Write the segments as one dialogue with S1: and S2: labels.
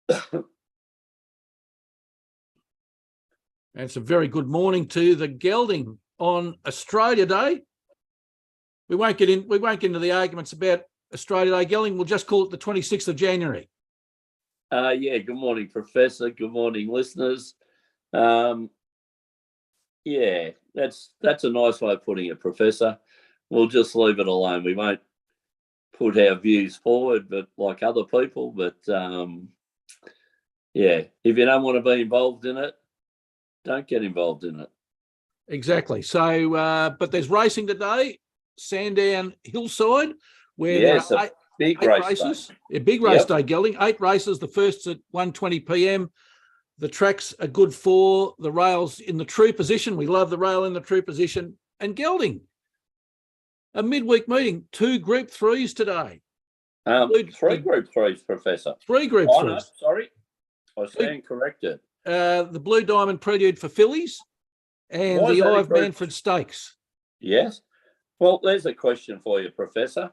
S1: And it's a very good morning to the gelding on Australia Day. We won't get into the arguments about Australia Day gelding. We'll just call it the 26th of January.
S2: Good morning, Professor. Good morning, listeners. That's a nice way of putting it, Professor. We'll just leave it alone. We won't put our views forward, but like other people. But if you don't want to be involved in it, don't get involved in it.
S1: Exactly. So, but there's racing today, Sandown Hillside, where there are eight races. A big race day, gelding. 8 races. The first's at 1:20 p.m. The tracks are good for the rails in the true position. We love the rail in the true position. And gelding, a midweek meeting, 2 Group 3s today.
S2: 3 Group 3s, Professor.
S1: 3 Group 3s.
S2: No, sorry, I stand corrected.
S1: The Blue Diamond Prelude for fillies and the Ive Manfred Stakes.
S2: Yes. Well, there's a question for you, Professor,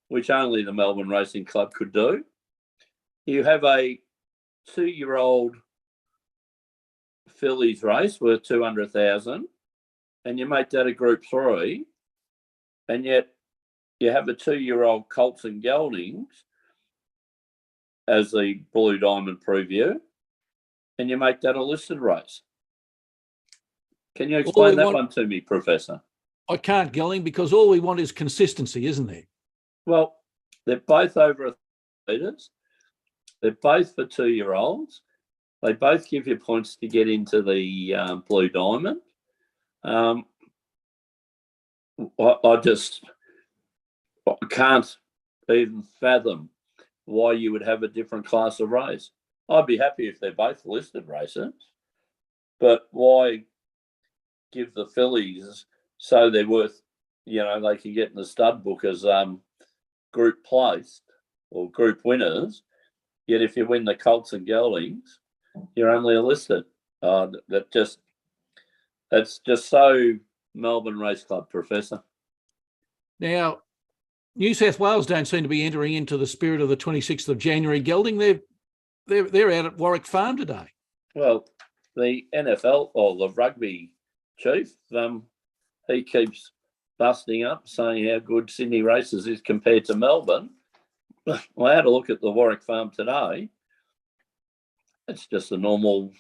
S2: which only the Melbourne Racing Club could do. You have a 2-year-old fillies race worth 200,000, and you make that a Group 3, and yet you have a 2-year-old Colts and Geldings as the Blue Diamond preview, and you make that a listed race. Can you explain that one to me, Professor?
S1: I can't, gelding, because all we want is consistency, isn't there?
S2: Well, they're both over 1,000 metres. They're both for 2-year-olds. They both give you points to get into the Blue Diamond. I can't even fathom why you would have a different class of race. I'd be happy if they're both listed races, but why give the fillies so they're worth, they can get in the stud book as group placed or group winners, yet if you win the Colts and Geldings, you're only a listed. That's just so Melbourne Race Club, Professor.
S1: Now, New South Wales don't seem to be entering into the spirit of the 26th of January gelding. They're out at Warwick Farm today.
S2: Well, the NFL or the rugby chief, he keeps busting up saying how good Sydney races is compared to Melbourne. I had a look at the Warwick Farm today. It's just a normal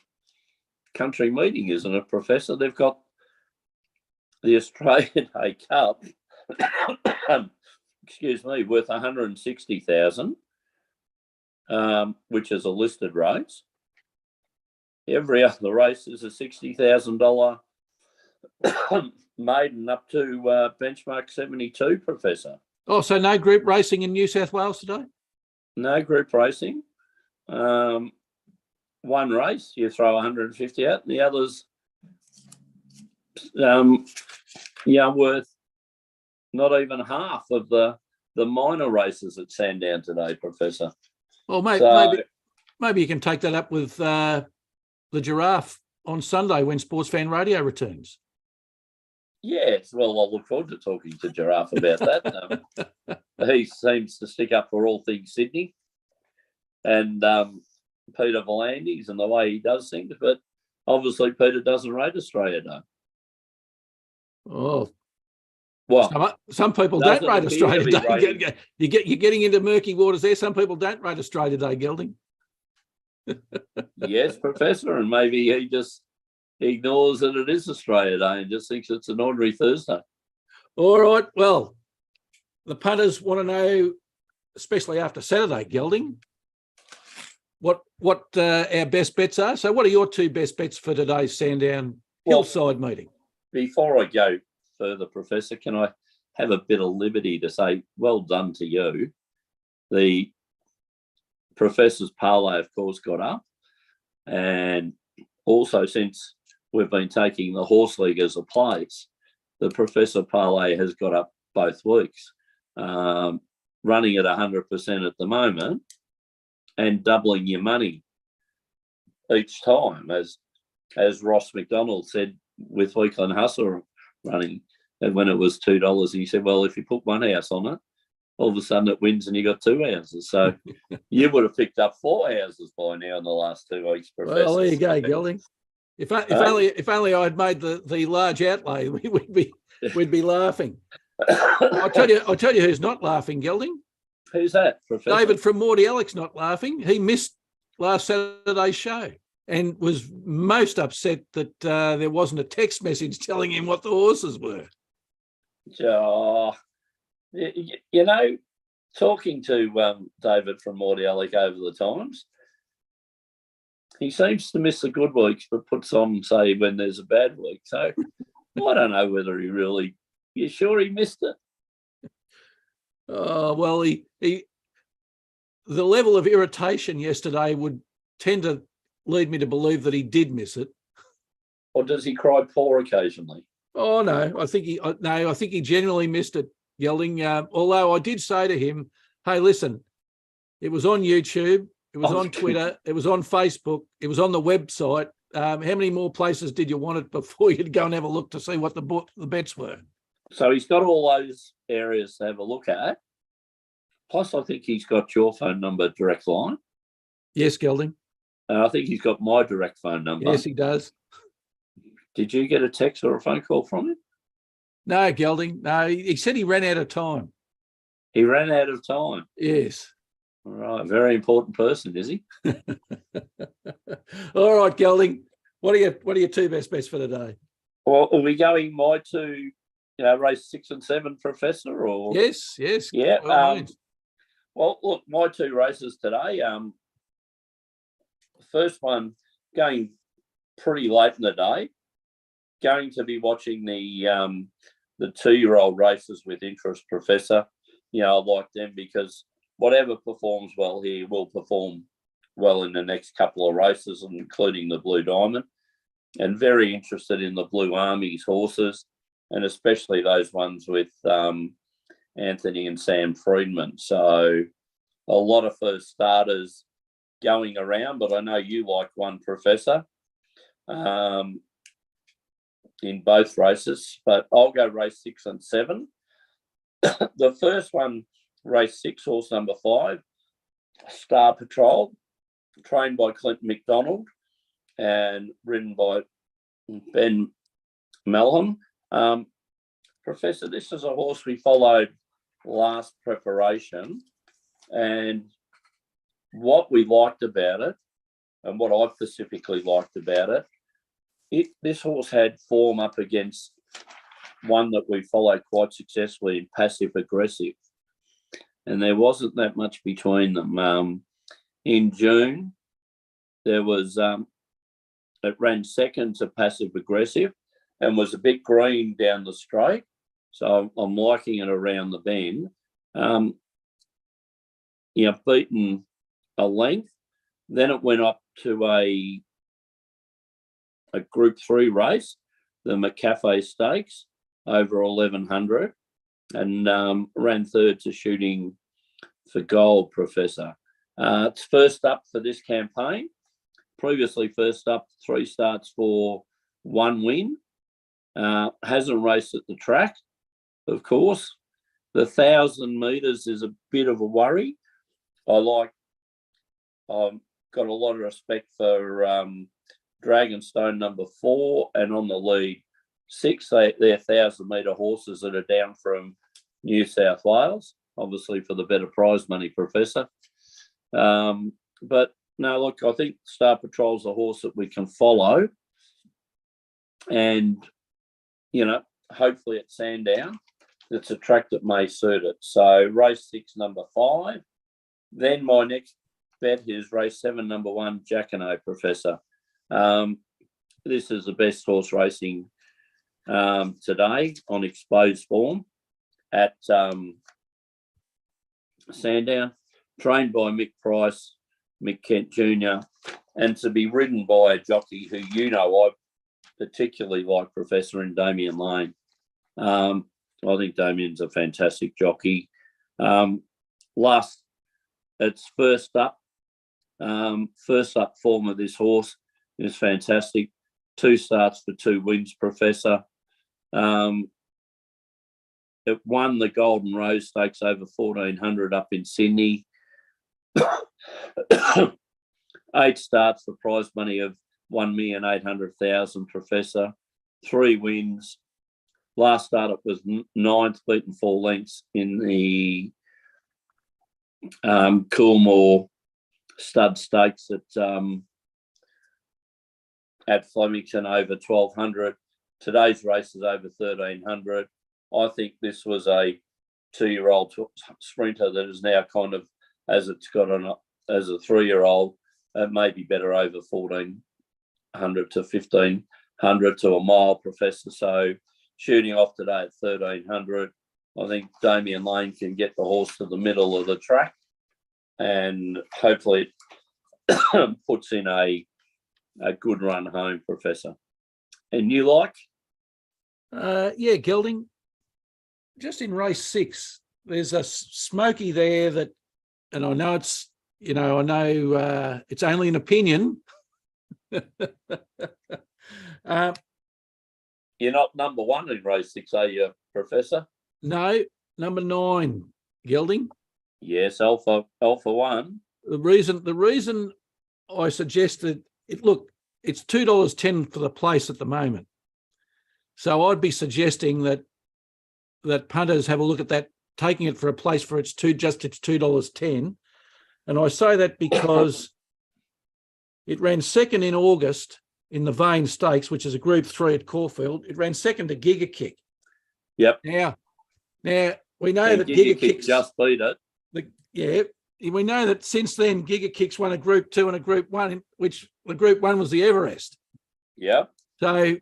S2: country meeting, isn't it, Professor? They've got the Australian Day Cup, worth 160,000, which is a listed race. Every other race is a $60,000 maiden up to benchmark 72, Professor.
S1: Oh, so no group racing in New South Wales today?
S2: No group racing. One race, you throw 150 out, and the others, worth not even half of the minor races at Sandown today, Professor.
S1: Well, maybe you can take that up with the Giraffe on Sunday when Sports Fan Radio returns.
S2: Yes, well, I'll look forward to talking to Giraffe about that. He seems to stick up for all things Sydney and Peter V'landys and the way he does things, but obviously Peter doesn't rate Australia Day.
S1: Oh,
S2: well,
S1: some people don't rate Australia Day. You're getting into murky waters there. Some people don't rate Australia Day gelding.
S2: Yes, Professor, and maybe he just ignores that it is Australia Day and just thinks it's an ordinary Thursday.
S1: All right. Well, the punters want to know, especially after Saturday gelding, what our best bets are. So what are your 2 best bets for today's Sandown Hillside meeting?
S2: Before I go further, Professor, can I have a bit of liberty to say well done to you? The Professor's parlay, of course, got up, and also since we've been taking the Horse League as a place, the Professor parlay has got up both weeks, running at 100% at the moment and doubling your money each time, as Ross McDonald said with Weekland Hustle running, and when it was $2, he said, well, if you put one house on it, all of a sudden it wins and you got 2 houses. So you would have picked up 4 houses by now in the last 2 weeks, Professor.
S1: Well, there you go, Gelding. If only I'd made the large outlay, we'd be laughing. I'll tell you who's not laughing, Gelding.
S2: Who's that, Professor?
S1: David from Morty Alex not laughing. He missed last Saturday's show and was most upset that there wasn't a text message telling him what the horses were.
S2: Oh, you know, talking to David from Morty Alex over the times, he seems to miss the good weeks, but puts on, say, when there's a bad week. So I don't know whether he really. You sure he missed it?
S1: Well, the level of irritation yesterday would tend to lead me to believe that he did miss it.
S2: Or does he cry poor occasionally?
S1: Oh no, I think he genuinely missed it, Gelding. Although I did say to him, "Hey, listen, it was on YouTube, it was on Twitter, it was on Facebook, it was on the website. How many more places did you want it before you'd go and have a look to see what the bets were?"
S2: So he's got all those areas to have a look at. Plus, I think he's got your phone number direct line.
S1: Yes, Gelding.
S2: And I think he's got my direct phone number.
S1: Yes, he does.
S2: Did you get a text or a phone call from him?
S1: No, Gelding. No, he said he ran out of time.
S2: He ran out of time?
S1: Yes.
S2: All right. Very important person, is he?
S1: All right, Gelding. What are your 2 best bets for today?
S2: Well, are we going my 2, race 6 and 7, Professor? Or
S1: Yes.
S2: Yeah. Well, look, my 2 races today. The first one going pretty late in the day. Going to be watching the 2-year-old races with interest, Professor. I like them because whatever performs well here will perform well in the next couple of races, including the Blue Diamond. And very interested in the Blue Army's horses, and especially those ones with Anthony and Sam Friedman. So a lot of first starters going around, but I know you like one, Professor, in both races. But I'll go race 6 and 7. The first one, race 6, horse number 5, Star Patrol, trained by Clinton McDonald and ridden by Ben Melham. Professor, this is a horse we followed last preparation, and what we liked about it, and what I specifically liked about it, this horse had form up against one that we followed quite successfully in Passive Aggressive, and there wasn't that much between them. In June, there was it ran second to Passive Aggressive and was a bit green down the straight. So I'm liking it around the bend. Beaten a length. Then it went up to a Group 3 race, the McCafe Stakes, over 1,100, and ran third to Shooting for Gold, Professor. It's first up for this campaign. Previously first up, 3 starts for 1 win. Hasn't raced at the track, of course. The 1,000 metres is a bit of a worry. I've got a lot of respect for Dragonstone number 4, and on the lead 6, they're 1,000-metre horses that are down from New South Wales, obviously for the better prize money, Professor. But no, look, I think Star Patrol's a horse that we can follow, and hopefully at Sandown, it's a track that may suit it. So race 6, number 5. Then my next bet is race 7, number 1, Jacquino, Professor. This is the best horse racing today on exposed form at Sandown, trained by Mick Price, Mick Kent Jr., and to be ridden by a jockey who I particularly like, Professor, in Damien Lane. I think Damien's a fantastic jockey. It's first up form of this horse is fantastic. 2 starts for 2 wins, Professor. it won the Golden Rose Stakes over 1400 up in Sydney. 8 starts for prize money of 1,800,000, Professor. 3 wins. Last start it was 9th, beaten 4 lengths in the Coolmore Stud Stakes at Flemington over 1200. Today's race is over 1300. I think this was a 2-year-old sprinter that is now kind of, as it's got on as a 3-year-old, it may be better over 1400 to 1500 to a mile, Professor. So shooting off today at 1300, I think Damien Lane can get the horse to the middle of the track, and hopefully it puts in a good run home, Professor. And you like?
S1: Yeah, Gelding. Just in race 6, there's a smoky there that, and I know it's, it's only an opinion.
S2: You're not number 1 in race 6, are you, Professor?
S1: No, number 9, Gelding.
S2: Yes, Alpha 1.
S1: The reason I suggested it. Look, it's $2.10 for the place at the moment, so I'd be suggesting that punters have a look at that, taking it for a place for it's $2.10, and I say that because it ran second in August in the Vane Stakes, which is a Group 3 at Caulfield. It ran second to Giga Kick.
S2: Yep.
S1: Now we know that
S2: Giga Kick just beat it.
S1: We know that since then Giga Kick's won a Group 2 and a Group 1, which the Group 1 was the Everest.
S2: Yeah.
S1: So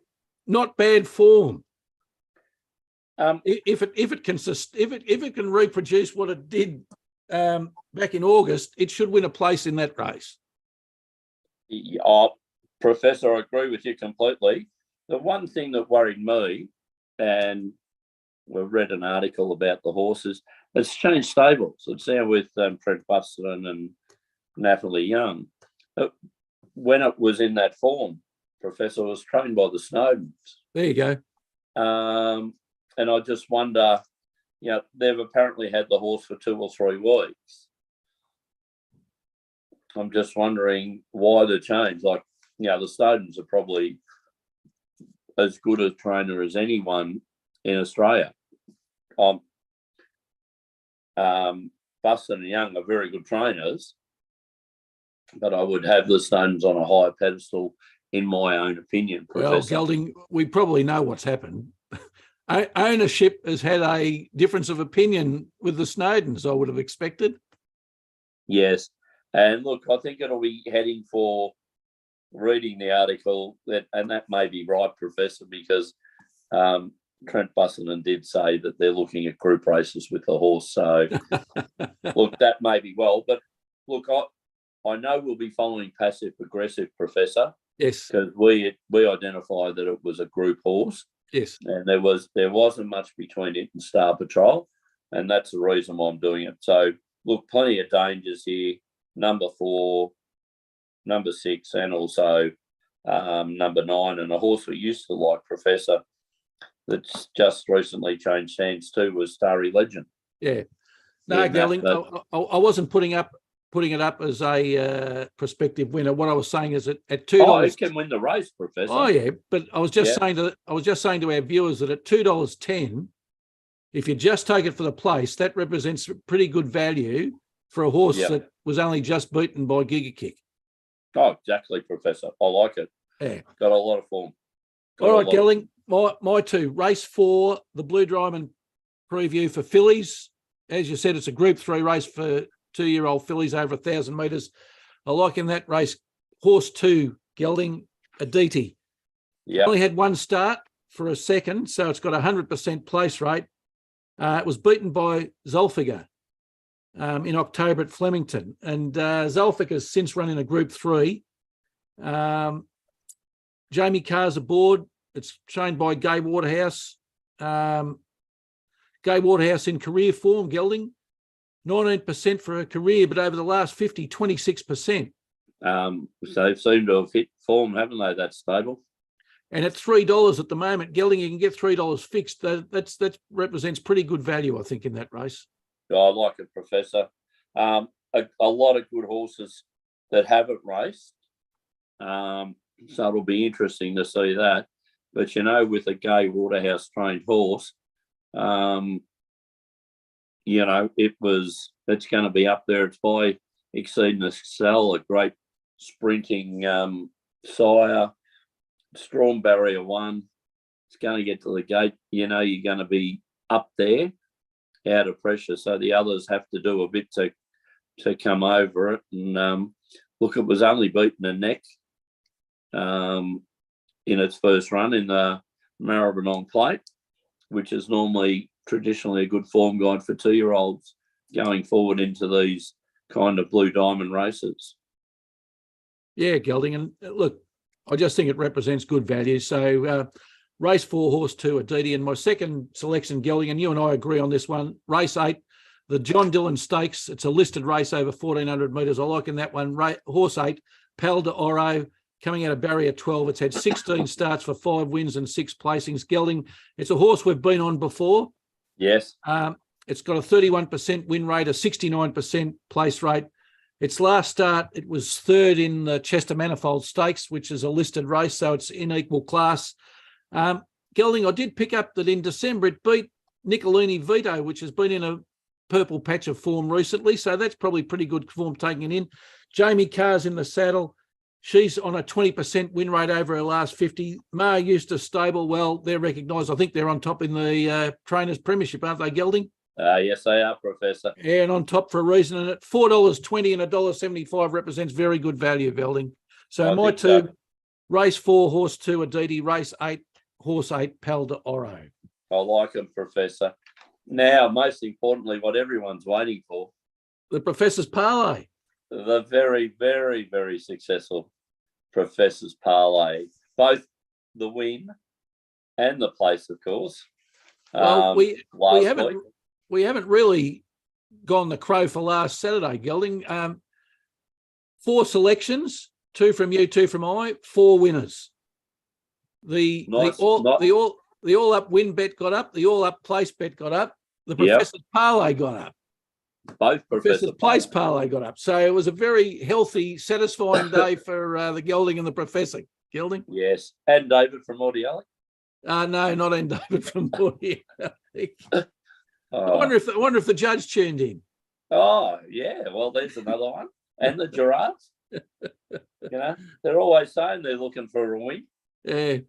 S1: not bad form. If it can reproduce what it did back in August, it should win a place in that race.
S2: Professor, I agree with you completely. The one thing that worried me, and we've read an article about the horses, it's changed stables. It's now with Trent Buston and Natalie Young. When it was in that form, Professor, was trained by the Snowdens.
S1: There you go.
S2: And I just wonder, they've apparently had the horse for 2 or 3 weeks. I'm just wondering why the change. Like, the Snowdens are probably as good a trainer as anyone in Australia. Buston and Young are very good trainers, but I would have the Snowdens on a higher pedestal, in my own opinion, Professor.
S1: Well, Gelding, we probably know what's happened. Ownership has had a difference of opinion with the Snowdens, I would have expected.
S2: Yes. And look, I think it'll be heading for reading the article, and that may be right, Professor, because Trent Buston did say that they're looking at group races with the horse. So, look, that may be well. But, look, I know we'll be following Passive Aggressive, Professor.
S1: Yes.
S2: Because we identified that it was a group horse.
S1: Yes.
S2: And there wasn't much between it and Star Patrol, and that's the reason why I'm doing it. So, look, plenty of dangers here. Number 4, number 6, and also number 9, and a horse we used to like, Professor, that's just recently changed hands too, was Starry Legend.
S1: Yeah. No, Gelding, I wasn't putting it up as a prospective winner. What I was saying is at $2.
S2: Oh, it can win the race, Professor.
S1: Oh yeah, but I was just saying to our viewers that at $2.10, if you just take it for the place, that represents pretty good value for a horse that was only just beaten by Giga Kick.
S2: Oh, exactly, Professor. I like it.
S1: Yeah.
S2: Got a lot of form.
S1: All right, Gelding, my 2. Race 4, the Blue Diamond preview for fillies. As you said, it's a Group 3 race for 2-year-old fillies over 1,000 metres. I like in that race, horse 2, Gelding, Aditi.
S2: Yeah.
S1: Only had 1 start for a second, so it's got a 100% place rate. It was beaten by Zolfiger in October at Flemington, and Zolfiger's since run in a Group 3. Jamie Carr's aboard. It's trained by Gai Waterhouse. Gai Waterhouse in career form, Gelding. 19% for her career, but over the last 50, 26%.
S2: So they've seemed to have hit form, haven't they, that stable?
S1: And at $3 at the moment, Gelding, you can get $3 fixed. That represents pretty good value, I think, in that race.
S2: I like it, Professor. A lot of good horses that haven't raced. So it'll be interesting to see that. But, you know, with a Gay Waterhouse trained horse, you know, it's going to be up there. It's by Exceeding Excel, a great sprinting sire. Strong barrier 1. It's going to get to the gate. You know, you're going to be up there, out of pressure. So the others have to do a bit to come over it. And look, it was only beaten a neck in its first run in the Maribyrnong Plate, which is normally traditionally a good form guide for 2-year-olds going forward into these kind of Blue Diamond races.
S1: Yeah, Gelding. And look, I just think it represents good value. So race 4, horse 2, Aditi. And my second selection, Gelding, and you and I agree on this one, race 8, the John Dillon Stakes. It's a listed race over 1,400 metres. I like in that one. Horse 8, Pal de Oro, coming out of barrier 12. It's had 16 starts for 5 wins and 6 placings. Gelding, it's a horse we've been on before.
S2: Yes.
S1: It's got a 31% win rate, a 69% place rate. Its last start, it was third in the Chester Manifold Stakes, which is a listed race, so it's in equal class. Gelding, I did pick up that in December it beat Nicolini Vito, which has been in a purple patch of form recently, so that's probably pretty good form taking it in. Jamie Carr's in the saddle. She's on a 20% win rate over her last 50. Ma Eustace stable, well, they're recognised. I think they're on top in the Trainers' Premiership, aren't they, Gelding?
S2: Yes, they are, Professor.
S1: Yeah, and on top for a reason. And at $4.20 and $1.75 represents very good value, Gelding. So my two, race 4, horse 2, Aditi, race 8, horse 8, Pal de Oro.
S2: I like them, Professor. Now, most importantly, what everyone's waiting for.
S1: The Professor's Parlay.
S2: The very, very, very successful Professor's Parlay. Both the win and the place, of course.
S1: Well, we haven't really gone the crow for last Saturday, Gelding. 4 selections, 2 from you, 2 from I, 4 winners. The all up win bet got up, the all up place bet got up, the Professor's Parlay got up.
S2: Both
S1: Professor's Place Parlay got up. So it was a very healthy, satisfying day for the Gelding and the Professor. Gelding?
S2: Yes. And David from Audiolic?
S1: No, not in David from Audiolic. I wonder if the judge tuned in.
S2: Oh, yeah. Well, there's another one. And the Giraffes. You know, they're always saying they're looking for a win.
S1: Yeah.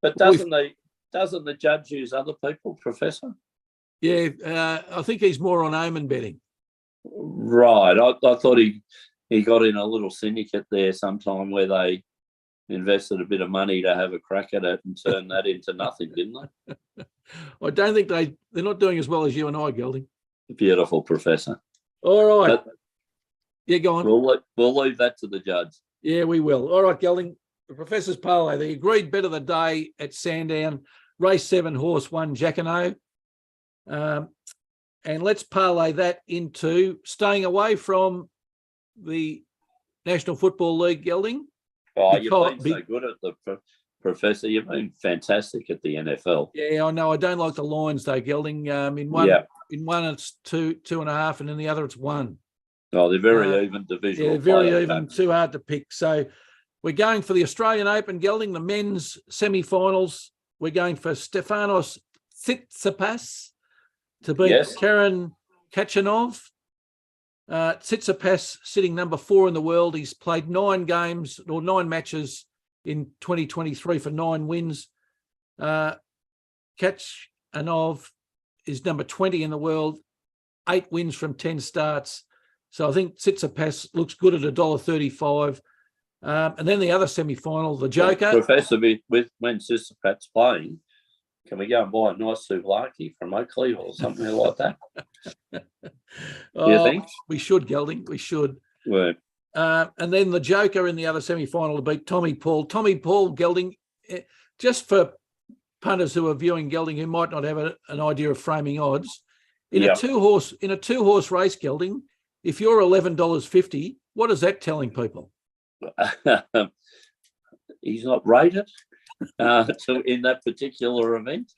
S2: But doesn't the judge use other people, Professor?
S1: Yeah, I think he's more on omen betting.
S2: Right. I thought he got in a little syndicate there sometime where they invested a bit of money to have a crack at it and turn that into nothing, didn't they?
S1: I don't think they're not doing as well as you and I, Gelding.
S2: Beautiful, Professor.
S1: All right. Yeah, go on.
S2: We'll leave that to the judge.
S1: Yeah, we will. All right, Gelding. The Professor's Parlay, the agreed bet of the day at Sandown, race 7, horse 1, Jacquinot. And let's parlay that into staying away from the National Football League, Gelding.
S2: Oh, you've been so good at the Professor. You've been fantastic at the NFL.
S1: Yeah, I know. I don't like the Lions though, Gelding. In one it's 2.5, and in the other it's 1.
S2: Oh, they're very even divisional.
S1: Yeah, very even. Too hard to pick. So we're going for the Australian Open, Gelding, the men's semi-finals. We're going for Stefanos Tsitsipas to beat Karen Khachanov. Tsitsipas sitting number 4 in the world. He's played 9 matches in 2023 for 9 wins. Khachanov is number 20 in the world, 8 wins from 10 starts. So I think Tsitsipas looks good at $1.35. And then the other semi-final, the Joker.
S2: Professor, when Tsitsipas playing, can we go and buy a nice souvlaki from Oakley or something like that? You think?
S1: We should, Gelding. We should.
S2: Right.
S1: And then the Joker in the other semi-final to beat Tommy Paul. Tommy Paul, Gelding, just for punters who are viewing Gelding who might not have an idea of framing odds, in a two-horse race, Gelding, if you're $11.50, what is that telling people?
S2: He's not rated. in that particular event.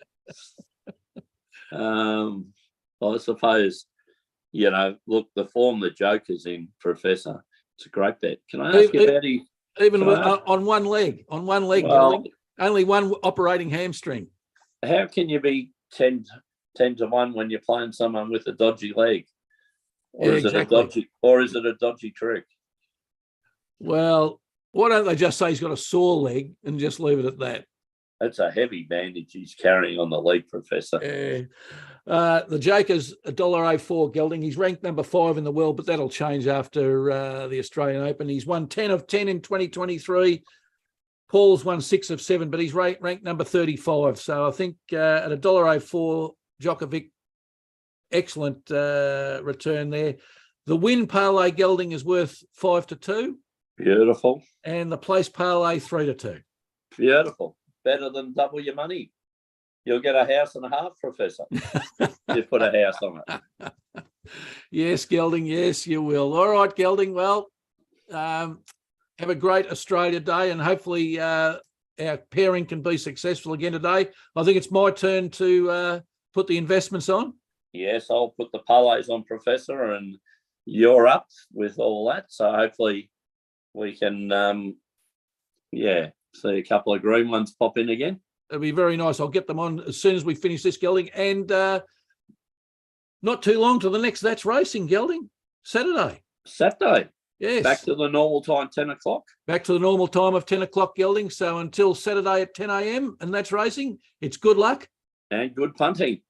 S2: I suppose, look, the form the Joker's in, Professor, it's a great bet. Can I ask you about
S1: on one leg, Gelding, only one operating hamstring.
S2: How can you be 10 to 1 when you're playing someone with a dodgy leg? Or is it a dodgy trick?
S1: Well, why don't they just say he's got a sore leg and just leave it at that?
S2: That's a heavy bandage he's carrying on the leg, Professor.
S1: The Joker's $1.04 Gelding. He's ranked number 5 in the world, but that'll change after the Australian Open. He's won 10 of 10 in 2023. Paul's won 6 of 7, but he's ranked number 35. So I think at $1.04, Djokovic, excellent return there. The win parlay Gelding is worth 5-2.
S2: Beautiful.
S1: And the place parlay 3-2.
S2: Beautiful. Better than double your money. You'll get a house and a half, Professor. You put a house on it.
S1: Yes, Gelding. Yes, you will. All right, Gelding. Well, have a great Australia Day, and hopefully our pairing can be successful again today. I think it's my turn to put the investments on.
S2: Yes, I'll put the parlays on, Professor, and you're up with all that. So hopefully we can, see a couple of green ones pop in again.
S1: It'll be very nice. I'll get them on as soon as we finish this, Gelding. And not too long to the next That's Racing, Gelding. Saturday.
S2: Yes. Back to the normal time, 10 o'clock.
S1: Back to the normal time of 10 o'clock, Gelding. So until Saturday at 10 a.m. and That's Racing, it's good luck.
S2: And good punting.